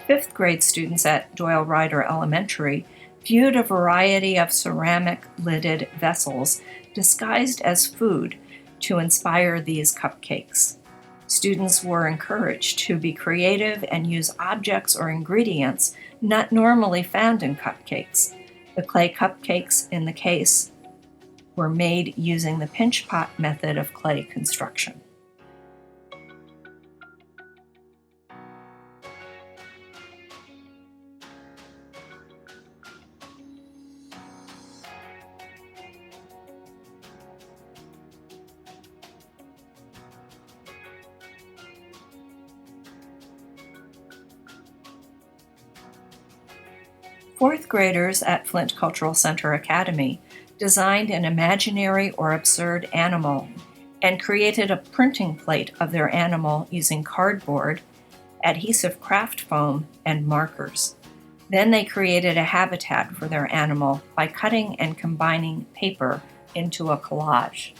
Fifth grade students at Doyle Ryder Elementary viewed a variety of ceramic lidded vessels disguised as food to inspire these cupcakes. Students were encouraged to be creative and use objects or ingredients not normally found in cupcakes. The clay cupcakes in the case were made using the pinch pot method of clay construction. Fourth graders at Flint Cultural Center Academy designed an imaginary or absurd animal and created a printing plate of their animal using cardboard, adhesive craft foam, and markers. Then they created a habitat for their animal by cutting and combining paper into a collage.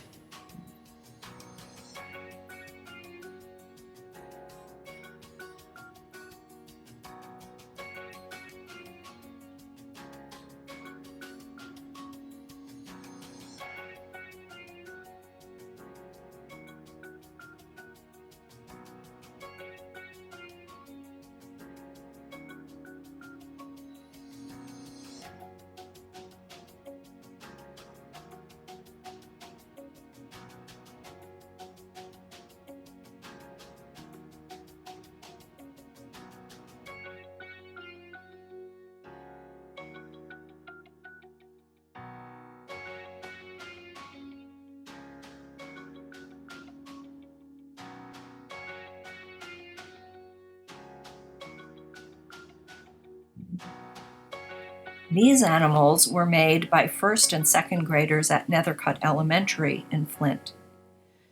These animals were made by first and second graders at Nethercutt Elementary in Flint.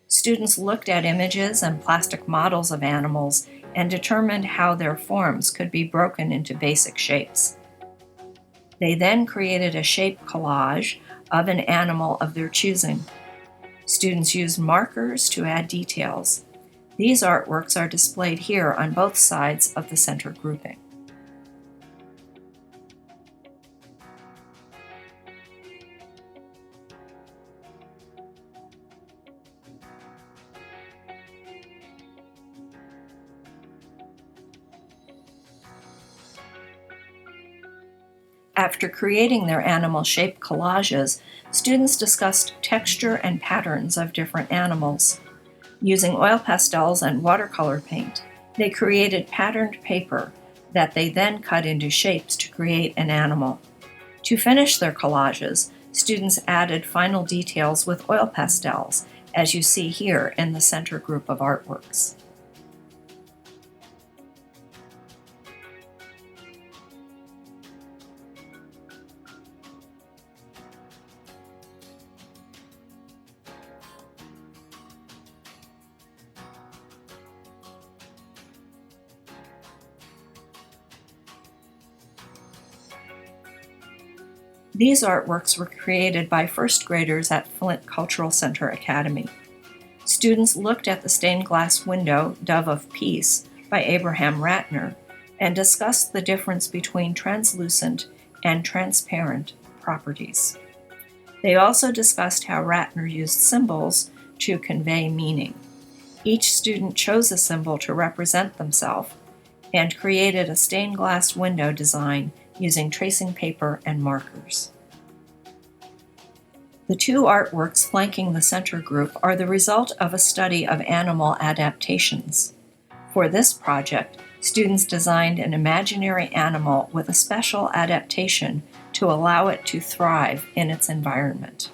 Students looked at images and plastic models of animals and determined how their forms could be broken into basic shapes. They then created a shape collage of an animal of their choosing. Students used markers to add details. These artworks are displayed here on both sides of the center grouping. After creating their animal-shaped collages, students discussed texture and patterns of different animals. Using oil pastels and watercolor paint, they created patterned paper that they then cut into shapes to create an animal. To finish their collages, students added final details with oil pastels, as you see here in the center group of artworks. These artworks were created by first graders at Flint Cultural Center Academy. Students looked at the stained glass window, Dove of Peace, by Abraham Ratner, and discussed the difference between translucent and transparent properties. They also discussed how Ratner used symbols to convey meaning. Each student chose a symbol to represent themselves and created a stained glass window design using tracing paper and markers. The two artworks flanking the center group are the result of a study of animal adaptations. For this project, students designed an imaginary animal with a special adaptation to allow it to thrive in its environment.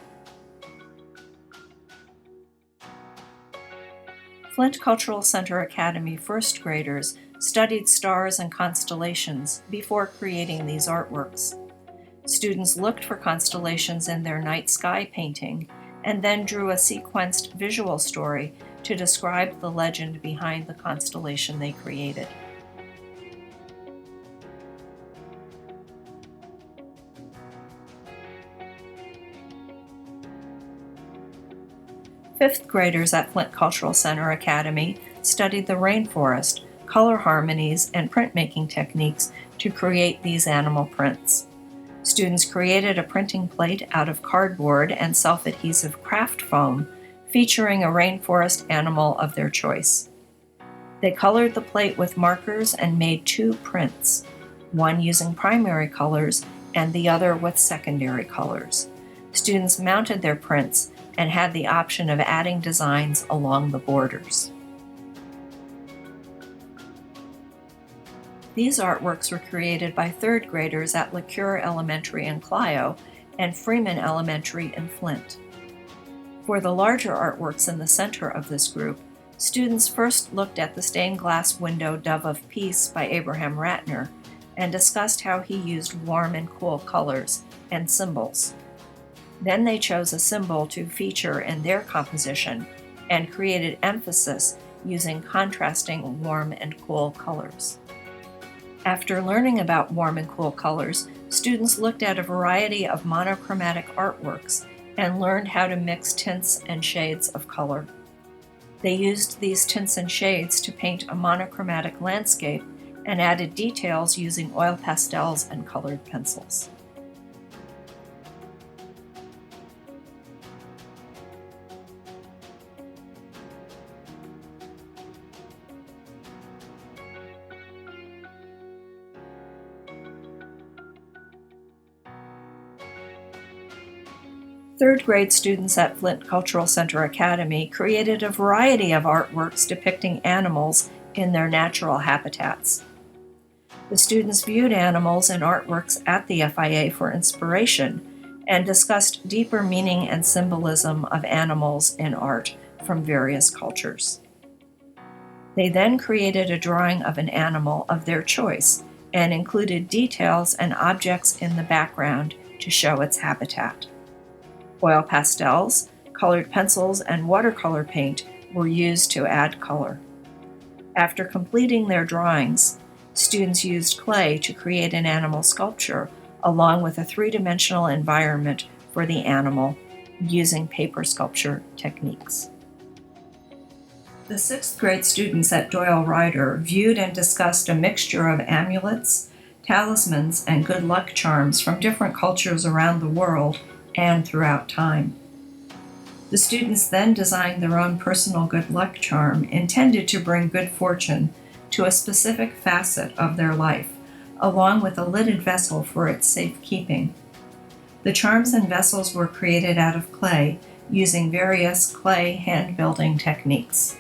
Flint Cultural Center Academy first graders studied stars and constellations before creating these artworks. Students looked for constellations in their night sky painting and then drew a sequenced visual story to describe the legend behind the constellation they created. Fifth graders at Flint Cultural Center Academy studied the rainforest, color harmonies, and printmaking techniques to create these animal prints. Students created a printing plate out of cardboard and self-adhesive craft foam featuring a rainforest animal of their choice. They colored the plate with markers and made 2 prints, one using primary colors and the other with secondary colors. Students mounted their prints and had the option of adding designs along the borders. These artworks were created by 3rd graders at LeCure Elementary in Clio and Freeman Elementary in Flint. For the larger artworks in the center of this group, students first looked at the stained glass window Dove of Peace by Abraham Ratner and discussed how he used warm and cool colors and symbols. Then they chose a symbol to feature in their composition and created emphasis using contrasting warm and cool colors. After learning about warm and cool colors, students looked at a variety of monochromatic artworks and learned how to mix tints and shades of color. They used these tints and shades to paint a monochromatic landscape and added details using oil pastels and colored pencils. Third grade students at Flint Cultural Center Academy created a variety of artworks depicting animals in their natural habitats. The students viewed animals and artworks at the FIA for inspiration and discussed deeper meaning and symbolism of animals in art from various cultures. They then created a drawing of an animal of their choice and included details and objects in the background to show its habitat. Oil pastels, colored pencils, and watercolor paint were used to add color. After completing their drawings, students used clay to create an animal sculpture along with a 3-dimensional environment for the animal using paper sculpture techniques. The 6th grade students at Doyle Ryder viewed and discussed a mixture of amulets, talismans, and good luck charms from different cultures around the world and throughout time. The students then designed their own personal good luck charm intended to bring good fortune to a specific facet of their life, along with a lidded vessel for its safekeeping. The charms and vessels were created out of clay using various clay hand-building techniques.